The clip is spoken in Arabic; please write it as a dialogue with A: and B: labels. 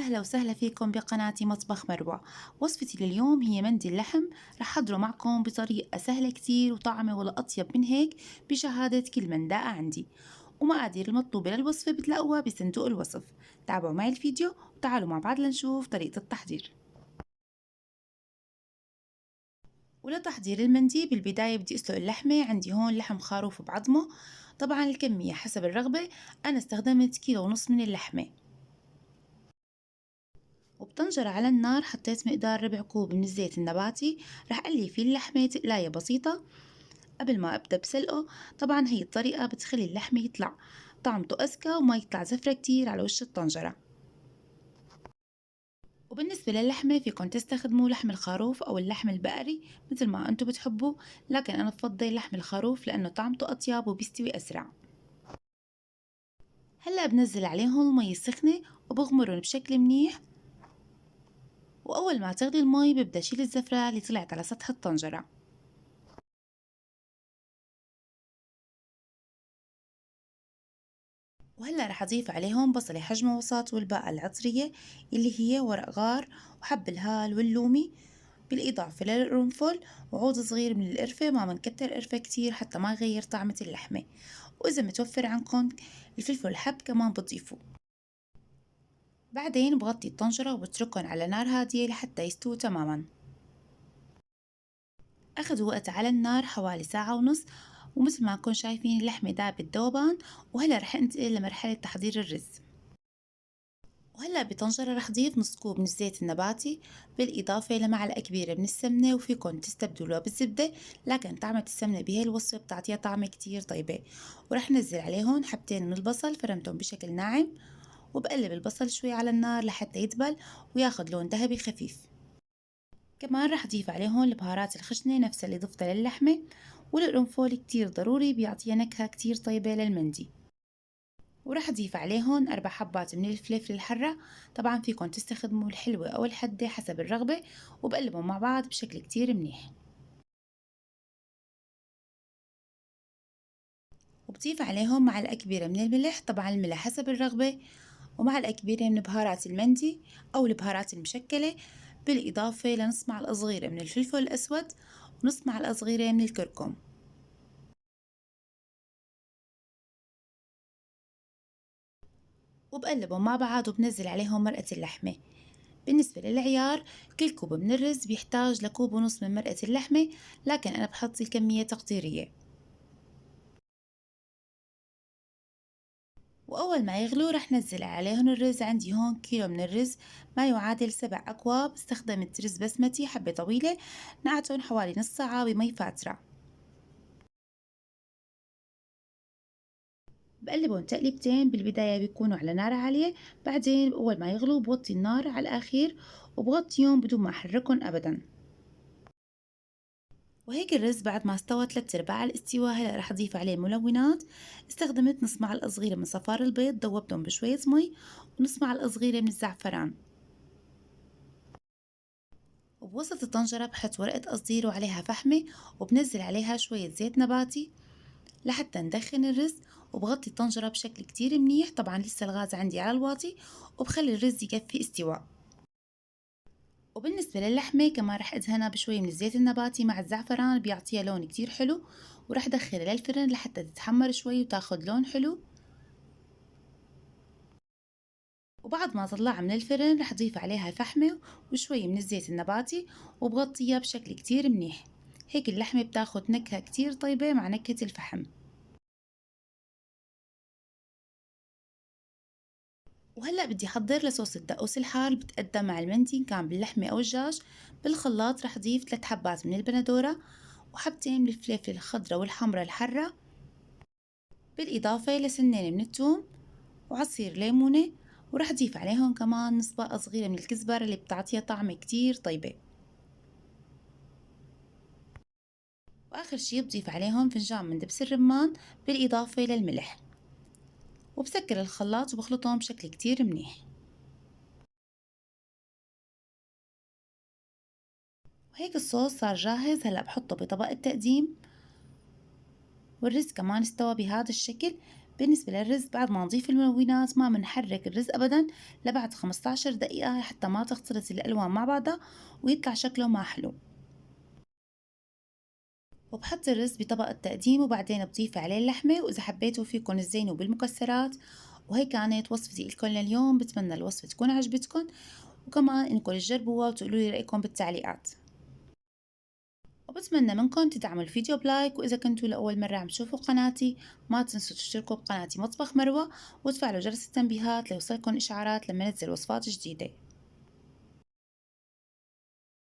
A: أهلا وسهلا فيكم بقناتي مطبخ مروة. وصفتي لليوم هي مندي اللحم. رح أحضره معكم بطريقة سهلة كتير وطعمه ولا أطيب من هيك بشهادة كل من داق عندي. ومقادير المطلوبة للوصفة بتلاقوها بصندوق الوصف. تابعوا معي الفيديو وتعالوا مع بعض لنشوف طريقة التحضير. ولتحضير المندي بالبداية بدي أسلق اللحمة. عندي هون لحم خروف بعظمه، طبعا الكمية حسب الرغبة. أنا استخدمت كيلو ونص من اللحمة. وبطنجرة على النار حطيت مقدار ربع كوب من الزيت النباتي. رح أقلي فيه اللحمة تقلاية بسيطة قبل ما أبدأ بسلقه. طبعا هي الطريقة بتخلي اللحمة يطلع طعمته أزكى وما يطلع زفرة كتير على وش الطنجرة. وبالنسبة للحمة فيكن تستخدموا لحم الخروف أو اللحم البقري مثل ما أنتوا بتحبوا، لكن أنا بفضل لحم الخروف لأنه طعمته أطيب وبيستوي أسرع. هلأ بنزل عليهم المي السخنة وبغمرهم بشكل منيح. وأول ما تغلي المي ببدأ شيل الزفرة اللي طلعت على سطح الطنجرة. وهلا رح أضيف عليهم بصلة حجمه وسط والباقة العطرية اللي هي ورق غار وحب الهال واللومي، بالإضافة للقرنفل وعود صغير من القرفة. ما بنكتر قرفة كتير حتى ما يغير طعمة اللحمة. وإذا متوفر عندكم الفلفل الحب كمان بتضيفوه. بعدين بغطي الطنجرة وبتركهم على نار هادية لحتى يستووا تماما. أخذوا وقت على النار حوالي ساعة ونص. ومثل ما نكون شايفين اللحمة دابت ذوبان. وهلا رح انتقل لمرحلة تحضير الرز. وهلأ بطنجرة رح ضيف نص كوب من الزيت النباتي بالإضافة لمعلقة كبيرة من السمنة، وفيكن تستبدلوها بالزبدة، لكن طعمة السمنة بهي الوصفة بتعطيها طعمة كتير طيبة. ورح نزل عليهم حبتين من البصل فرمتهم بشكل ناعم. وبقلب البصل شوي على النار لحتى يدبل وياخد لون ذهبي خفيف. كمان رح أضيف عليهم البهارات الخشنة نفس اللي ضفتها للحمة. والقرنفل كتير ضروري بيعطيها نكهة كتير طيبة للمندي. وراح أضيف عليهم 4 حبات من الفلفل الحرة. طبعا فيكن تستخدموا الحلوة أو الحادة حسب الرغبة. وبقلبهم مع بعض بشكل كتير منيح. وبضيف عليهم معلقة كبيرة من الملح، طبعا الملح حسب الرغبة. ومعلقة كبيرة من بهارات المندي أو البهارات المشكلة، بالإضافة لنص معلقة صغيرة من الفلفل الأسود ونص معلقة صغيرة من الكركم. وبقلبهم مع بعض وبنزل عليهم مرقة اللحمة. بالنسبة للعيار، كل كوب من الرز بيحتاج لكوب ونص من مرقة اللحمة، لكن أنا بحط الكمية تقديرية. وأول ما يغلوا رح نزل عليهم الرز. عندي هون كيلو من الرز، ما يعادل 7 أكواب. استخدمت رز بسمتي حبة طويلة، نقعتهم حوالي نص ساعة بمي فاترة. بقلبهم تقليبتين، بالبداية بيكونوا على نار عالية، بعدين أول ما يغلوا بوطي النار على الأخير وبغطيهم بدون ما أحركهم أبدا. وهيك الرز بعد ما استوى 3/4 على الاستواء. هلا رح اضيف عليه ملونات. استخدمت نص معلقة صغيرة من صفار البيض ذوبتهم بشوية مي، ونص معلقة صغيرة من الزعفران. وبوسط الطنجرة بحط ورقة قصدير وعليها فحمة، وبنزل عليها شوية زيت نباتي لحتى ندخن الرز. وبغطي الطنجرة بشكل كتير منيح، طبعا لسه الغاز عندي على الواطي، وبخلي الرز يكفي استواء. وبالنسبة للحمة كمان رح ادهنها بشوي من الزيت النباتي مع الزعفران، بيعطيها لون كتير حلو. ورح ادخلها للفرن لحتى تتحمر شوي وتاخد لون حلو. وبعد ما اطلعها من الفرن رح اضيف عليها فحمة وشوي من الزيت النباتي، وبغطيها بشكل كتير منيح. هيك اللحمة بتاخد نكهة كتير طيبة مع نكهة الفحم. وهلأ بدي أحضر لصوص الدقوس الحار. بتقدم مع المندي كان باللحمة أو الدجاج. بالخلاط رح أضيف 3 حبات من البندورة وحبتين من الفلفل الخضرا والحمرا الحرة، بالإضافة لسنين من الثوم وعصير ليمونة. ورح أضيف عليهم كمان نص باقة صغيرة من الكزبرة اللي بتعطيها طعمة كتير طيبة. وآخر شي بضيف عليهم فنجان من دبس الرمان بالإضافة للملح. وبسكر الخلاط وبخلطهم بشكل كتير منيح. وهيك الصوص صار جاهز. هلأ بحطه بطبق التقديم. والرز كمان استوى بهذا الشكل. بالنسبة للرز بعد ما نضيف المكونات ما بنحرك الرز أبدا لبعد 15 دقيقة حتى ما تختلط الألوان مع بعضها ويطلع شكله ما حلو. وبحط الرز بطبق التقديم وبعدين بضيف عليه اللحمة، وإذا حبيتوا فيكن تزينوا بالمكسرات. وهي كانت وصفتي لكم لليوم، بتمنى الوصفة تكون عجبتكن وكمان إنكم تجربوها وتقولوا لي رأيكم بالتعليقات. وبتمنى منكم تدعموا الفيديو بلايك، وإذا كنتوا لأول مرة عم تشوفوا قناتي ما تنسوا تشتركوا بقناتي مطبخ مروة وتفعلوا جرس التنبيهات ليوصلكم إشعارات لما ننزل وصفات جديدة.